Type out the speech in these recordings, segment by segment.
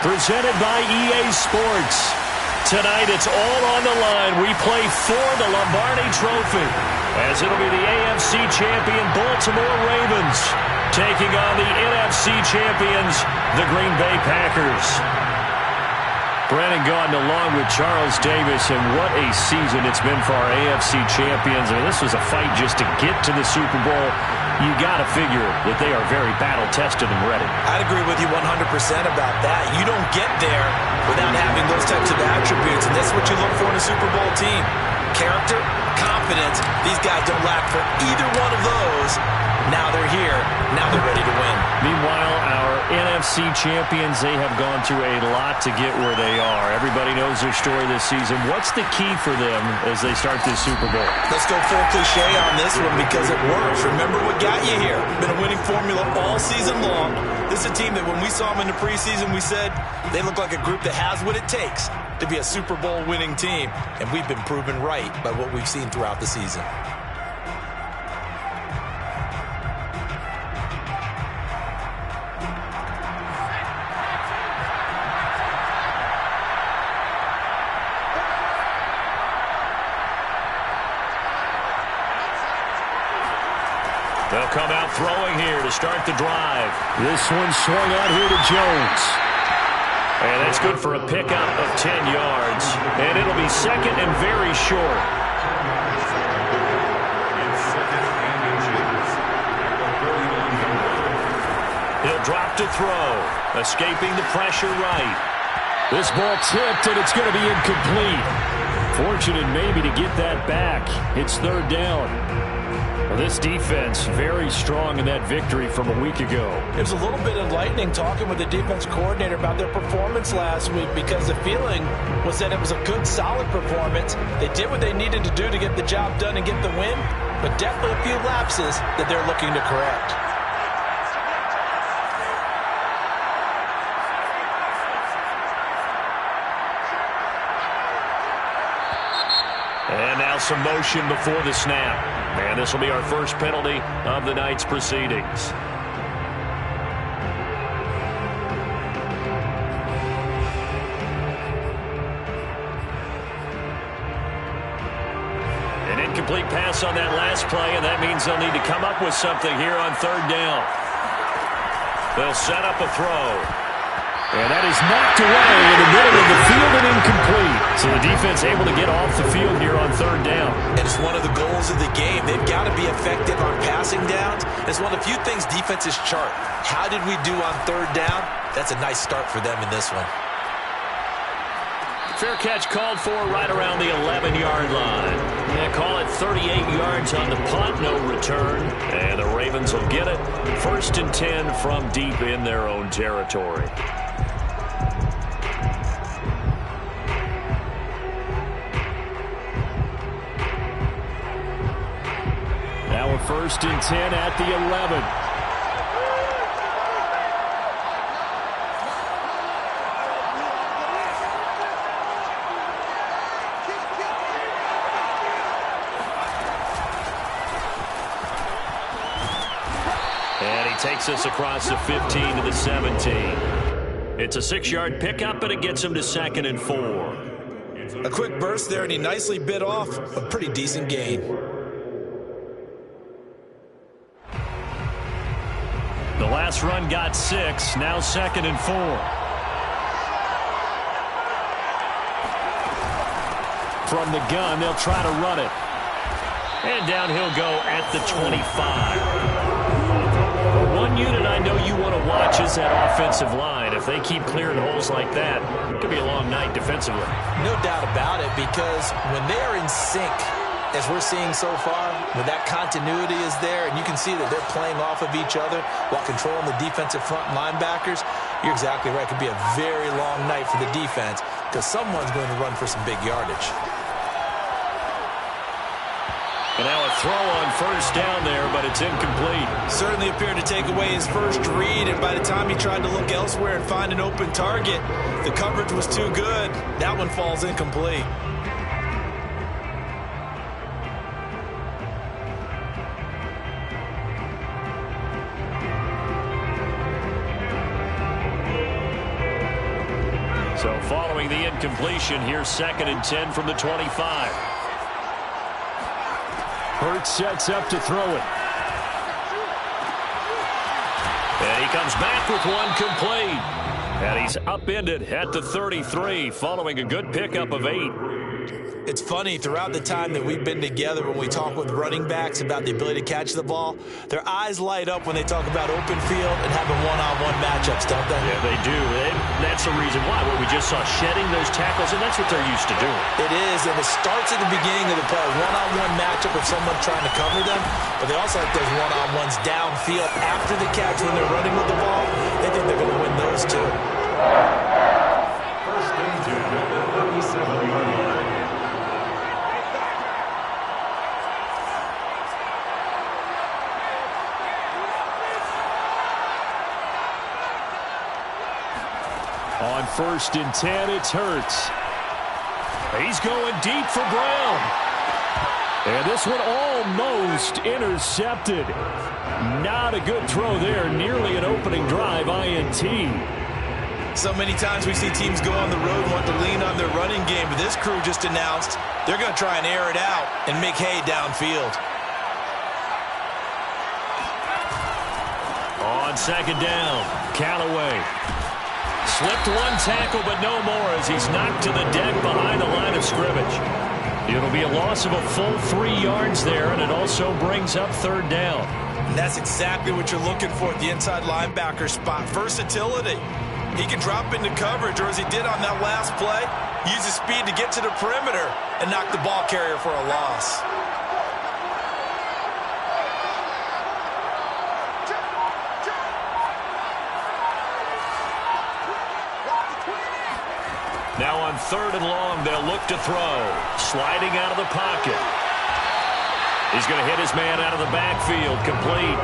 presented by EA Sports. Tonight, it's all on the line. We play for the Lombardi Trophy, as it'll be the AFC champion Baltimore Ravens taking on the NFC champions, the Green Bay Packers. Brandon Gaudin along with Charles Davis, and what a season it's been for our AFC champions. I mean, this was a fight just to get to the Super Bowl. You got to figure that they are very battle-tested and ready. I'd agree with you 100% about that. You don't get there without having those types of attributes, and that's what you look for in a Super Bowl team. Character, confidence. These guys don't lack for either one of those. Now they're here. Now they're ready to win. Meanwhile, our NFC champions, they have gone through a lot to get where they are. Everybody knows their story this season. What's the key for them as they start this Super Bowl? Let's go full cliche on this one because it works. Remember what got you here. Been a winning formula all season long. This is a team that when we saw them in the preseason, we said they look like a group that has what it takes to be a Super Bowl winning team. And we've been proven right by what we've seen throughout the season. They'll come out throwing here to start the drive. This one swung out here to Jones. And that's good for a pickup of 10 yards. And it'll be second and very short. He'll drop to throw. Escaping the pressure right. This ball tipped, and it's going to be incomplete. Fortunate maybe to get that back. It's third down. Well, this defense very strong in that victory from a week ago. It was a little bit enlightening talking with the defense coordinator about their performance last week because the feeling was that it was a good, solid performance. They did what they needed to do to get the job done and get the win, but definitely a few lapses that they're looking to correct. And now some motion before the snap. And this will be our first penalty of the night's proceedings. An incomplete pass on that last play, and that means they'll need to come up with something here on third down. They'll set up a throw. And that is knocked away in the middle of the field and incomplete. So the defense able to get off the field here on third down. And it's one of the goals of the game. They've got to be effective on passing downs. It's one of the few things defenses chart. How did we do on third down? That's a nice start for them in this one. Fair catch called for right around the 11-yard line. They call it 38 yards on the punt, no return. And the Ravens will get it. 1st and 10 from deep in their own territory. Now a 1st and 10 at the 11. And he takes us across the 15 to the 17. It's a 6-yard pickup, and it gets him to 2nd and 4. A quick burst there, and he nicely bit off a pretty decent gain. The last run got 6, now 2nd and 4. From the gun, they'll try to run it. And down he'll go at the 25. One unit I know you want to watch is that offensive line. If they keep clearing holes like that, it could be a long night defensively. No doubt about it, because when they're in sync, as we're seeing so far, when that continuity is there, and you can see that they're playing off of each other while controlling the defensive front linebackers, you're exactly right. It could be a very long night for the defense because someone's going to run for some big yardage. And now a throw on 1st down there, but it's incomplete. Certainly appeared to take away his first read, and by the time he tried to look elsewhere and find an open target, the coverage was too good. That one falls incomplete. So following the incompletion, here's 2nd and 10 from the 25. Hurts sets up to throw it. And he comes back with one complete. And he's upended at the 33 following a good pickup of 8. It's funny, throughout the time that we've been together, when we talk with running backs about the ability to catch the ball, their eyes light up when they talk about open field and having one-on-one matchups, don't they? Yeah, they do. That's the reason why. Well, we just saw shedding those tackles, and that's what they're used to doing. It is, and it starts at the beginning of the play. One-on-one matchup with someone trying to cover them, but they also like those one-on-ones downfield after the catch when they're running with the ball. They think they're going to win those too. First and 10 at the 37-yard line. On 1st and 10, it's Hurts. He's going deep for Brown. And this one almost intercepted. Not a good throw there. Nearly an opening drive INT. So many times we see teams go on the road and want to lean on their running game, but this crew just announced they're going to try and air it out and make hay downfield. On 2nd down, Callaway. Slipped one tackle, but no more as he's knocked to the deck behind the line of scrimmage. It'll be a loss of a full 3 yards there, and it also brings up 3rd down. And that's exactly what you're looking for at the inside linebacker spot. Versatility. He can drop into coverage, or as he did on that last play, use his speed to get to the perimeter and knock the ball carrier for a loss. Now on 3rd and long, they'll look to throw. Sliding out of the pocket. He's going to hit his man out of the backfield, complete.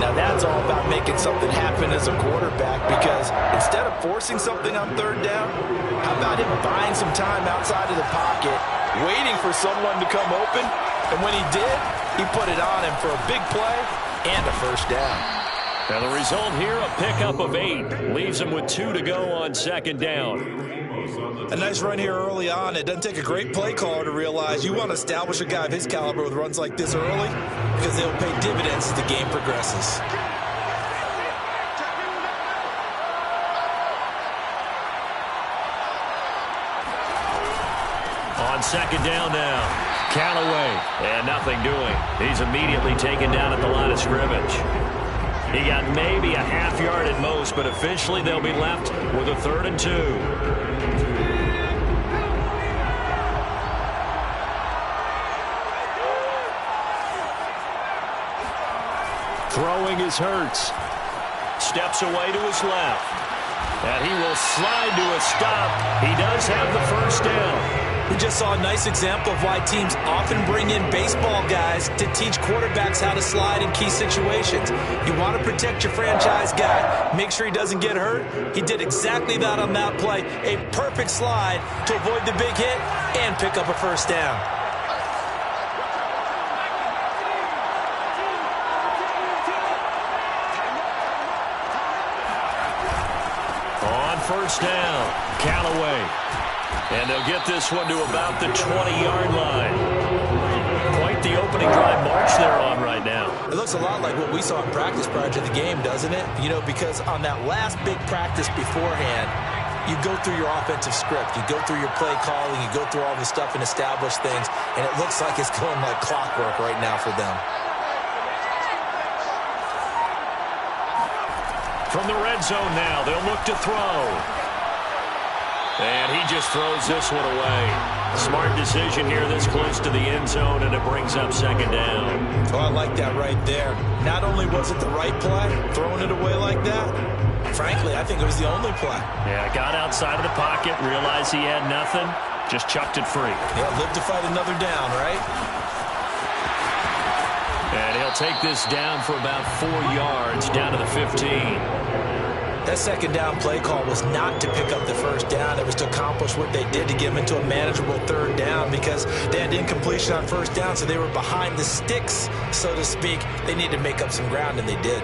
Now that's all about making something happen as a quarterback, because instead of forcing something on 3rd down, how about him buying some time outside of the pocket, waiting for someone to come open, and when he did, he put it on him for a big play and a 1st down. Now the result here, a pickup of 8. Leaves him with 2 to go on 2nd down. A nice run here early on. It doesn't take a great play caller to realize you want to establish a guy of his caliber with runs like this early, because they'll pay dividends as the game progresses. On 2nd down now, Callaway, and nothing doing. He's immediately taken down at the line of scrimmage. He got maybe a half yard at most, but eventually they'll be left with a 3rd and 2. Throwing is Hurts. Steps away to his left. And he will slide to a stop. He does have the 1st down. We just saw a nice example of why teams often bring in baseball guys to teach quarterbacks how to slide in key situations. You want to protect your franchise guy. Make sure he doesn't get hurt. He did exactly that on that play. A perfect slide to avoid the big hit and pick up a 1st down. On 1st down, Callaway. And they'll get this one to about the 20-yard line. Quite the opening drive march they're on right now. It looks a lot like what we saw in practice prior to the game, doesn't it? You know, because on that last big practice beforehand, you go through your offensive script, you go through your play calling, you go through all this stuff and establish things, and it looks like it's going like clockwork right now for them. From the red zone now, they'll look to throw. And he just throws this one away. Smart decision here this close to the end zone, and it brings up 2nd down. Oh, I like that right there. Not only was it the right play, throwing it away like that, frankly, I think it was the only play. Yeah, got outside of the pocket, realized he had nothing, just chucked it free. Yeah, live to fight another down, right? And he'll take this down for about 4 yards, down to the 15. That 2nd down play call was not to pick up the 1st down. It was to accomplish what they did to get them into a manageable 3rd down, because they had incompletion on 1st down, so they were behind the sticks, so to speak. They needed to make up some ground, and they did.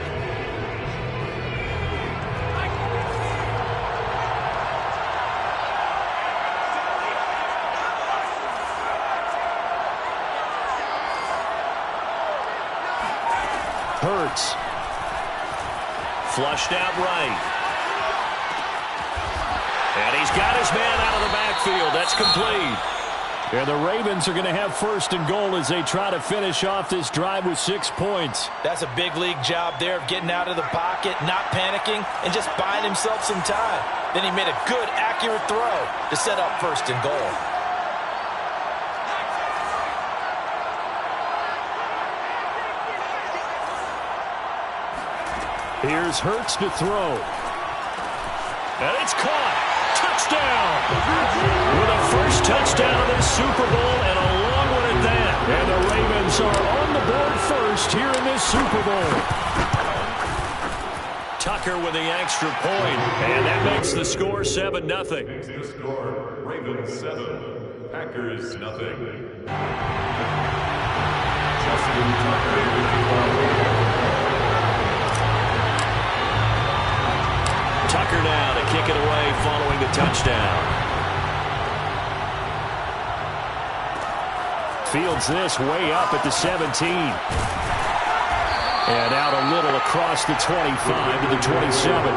Hurts. Flushed out right. And he's got his man out of the backfield. That's complete. And the Ravens are going to have first and goal as they try to finish off this drive with 6 points. That's a big league job there of getting out of the pocket, not panicking, and just buying himself some time. Then he made a good, accurate throw to set up first and goal. Here's Hurts to throw. And it's caught. Touchdown! With a first touchdown of this Super Bowl and a long one at that. And the Ravens are on the board first here in this Super Bowl. Tucker with the extra point, and that makes the score 7-0. Makes the score Ravens 7, Packers 0. Justin Tucker now to kick it away following the touchdown. Fields this way up at the 17. And out a little across the 25 to the 27.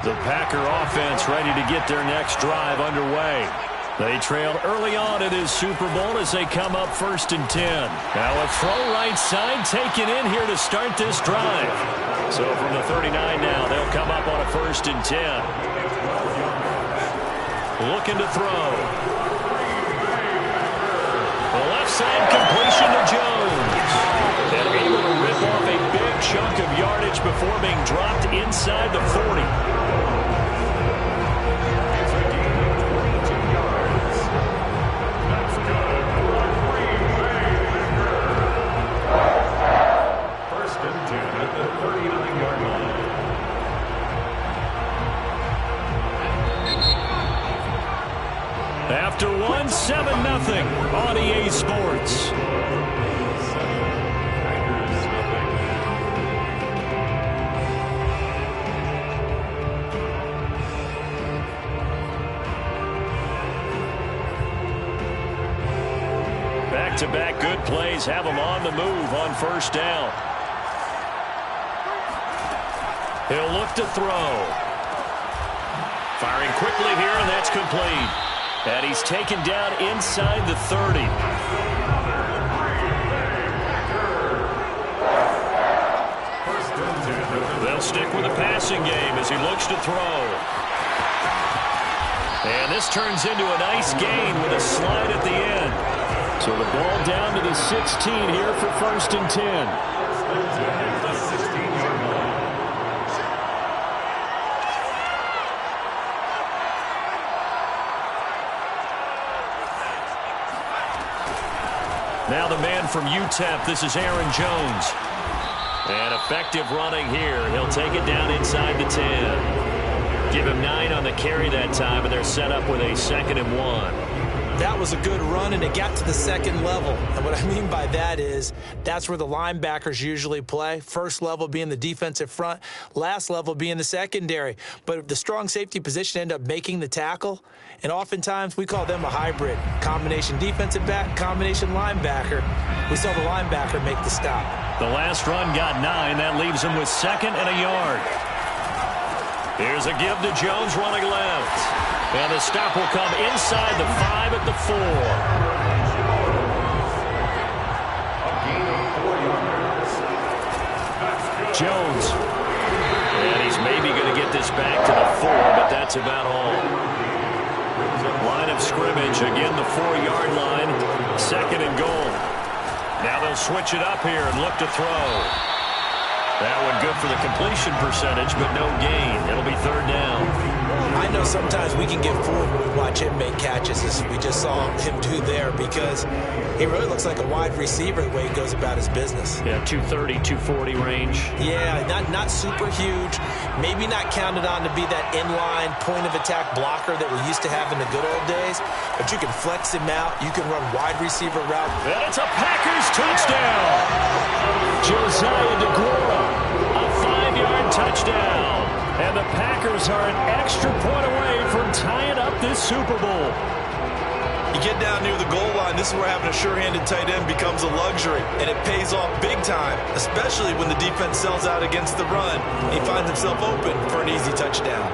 The Packer offense ready to get their next drive underway. They trailed early on in this Super Bowl as they come up 1st and 10. Now a throw right side taken in here to start this drive. So from the 39 now, they'll come up on a 1st and 10. Looking to throw. The left side completion to Jones. And able to rip off a big chunk of yardage before being dropped inside the 40. After one, 7-0 on EA Sports. Back-to-back good plays have them on the move on 1st down. He'll look to throw. Firing quickly here, and that's complete. And he's taken down inside the 30. They'll stick with the passing game as he looks to throw. And this turns into a nice gain with a slide at the end. So the ball down to the 16 here for 1st and 10. Now the man from UTEP, this is Aaron Jones. And effective running here. He'll take it down inside the 10. Give him 9 on the carry that time, and they're set up with a 2nd and 1. That was a good run, and it got to the 2nd level. And what I mean by that is that's where the linebackers usually play. First level being the defensive front, last level being the secondary. But the strong safety position ended up making the tackle, and oftentimes we call them a hybrid. Combination defensive back, combination linebacker. We saw the linebacker make the stop. The last run got 9. That leaves him with 2nd and a yard. Here's a give to Jones running left. And the stop will come inside the 5 at the 4. Jones. And he's maybe going to get this back to the 4, but that's about all. Line of scrimmage, again the 4-yard line. 2nd and goal. Now they'll switch it up here and look to throw. That one good for the completion percentage, but no gain. It'll be 3rd down. I know sometimes we can get fooled when we watch him make catches, as we just saw him do there, because he really looks like a wide receiver the way he goes about his business. Yeah, 230, 240 range. Yeah, not super huge. Maybe not counted on to be that inline point-of-attack blocker that we used to have in the good old days, but you can flex him out. You can run wide receiver route. And it's a Packers touchdown. Josiah DeGuara, a 5-yard touchdown. And the Packers are an extra point away from tying up this Super Bowl. You get down near the goal line, this is where having a sure-handed tight end becomes a luxury, and it pays off big time, especially when the defense sells out against the run. He finds himself open for an easy touchdown.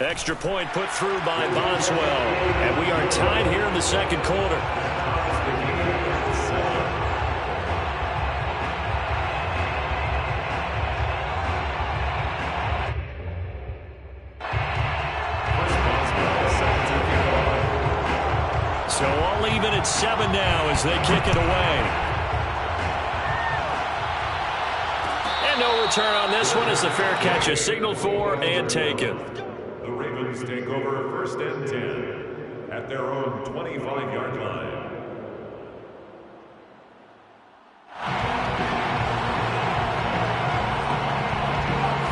Extra point put through by Boswell, and we are tied here in the second quarter. So all even at 7 now as they kick it away. And no return on this one as the fair catch is signaled for and taken. The Ravens take over first and 10 at their own 25-yard line.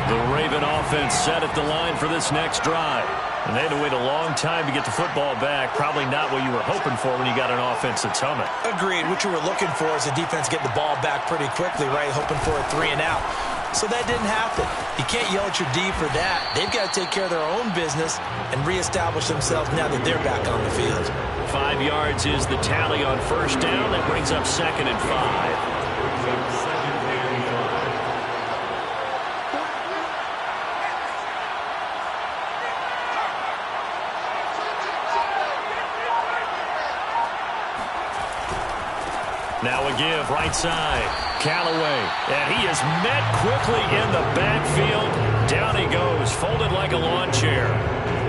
The Raven offense set at the line for this next drive. And they had to wait a long time to get the football back. Probably not what you were hoping for when you got an offense that's humming. Agreed. What you were looking for is the defense getting the ball back pretty quickly, right? Hoping for a 3 and out. So that didn't happen. You can't yell at your D for that. They've got to take care of their own business and reestablish themselves now that they're back on the field. 5 yards is the tally on first down. That brings up 2nd and 5. Now a give, right side. Callaway, and he is met quickly in the backfield. Down he goes, folded like a lawn chair.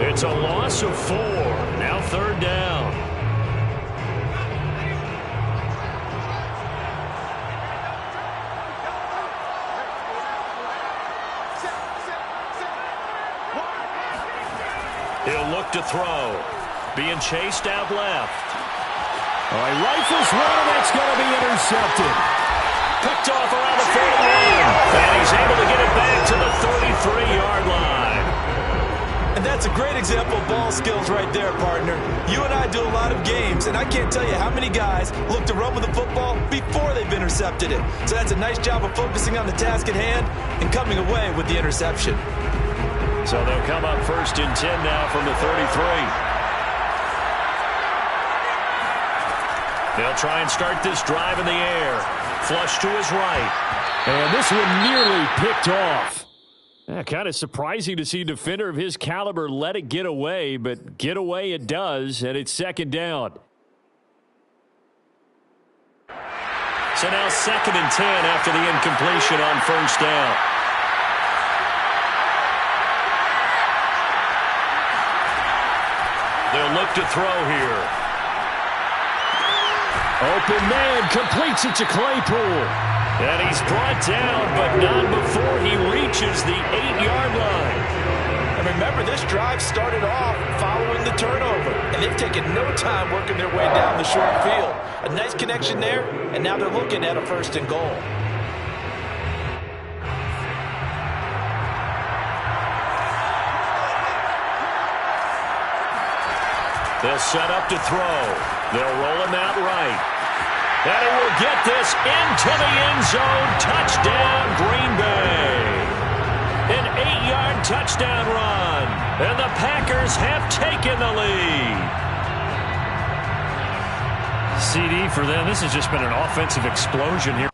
It's a loss of 4. Now 3rd down. He'll look to throw. Being chased out left. All right, rifles one, and that's going to be intercepted. Picked off around the 41, and he's able to get it back to the 33-yard line. And that's a great example of ball skills right there, partner. You and I do a lot of games, and I can't tell you how many guys look to run with the football before they've intercepted it. So that's a nice job of focusing on the task at hand and coming away with the interception. So they'll come up 1st and 10 now from the 33. They'll try and start this drive in the air. Flush to his right. And this one nearly picked off. Yeah, kind of surprising to see a defender of his caliber let it get away, but get away it does, and it's 2nd down. So now 2nd and 10 after the incompletion on 1st down. They'll look to throw here. Open man completes it to Claypool. And he's brought down, but not before he reaches the 8-yard line. And remember, this drive started off following the turnover. And they've taken no time working their way down the short field. A nice connection there, and now they're looking at a 1st and goal. They'll set up to throw. They'll roll him out right. And he will get this into the end zone. Touchdown, Green Bay. An 8-yard touchdown run. And the Packers have taken the lead. CD for them. This has just been an offensive explosion here.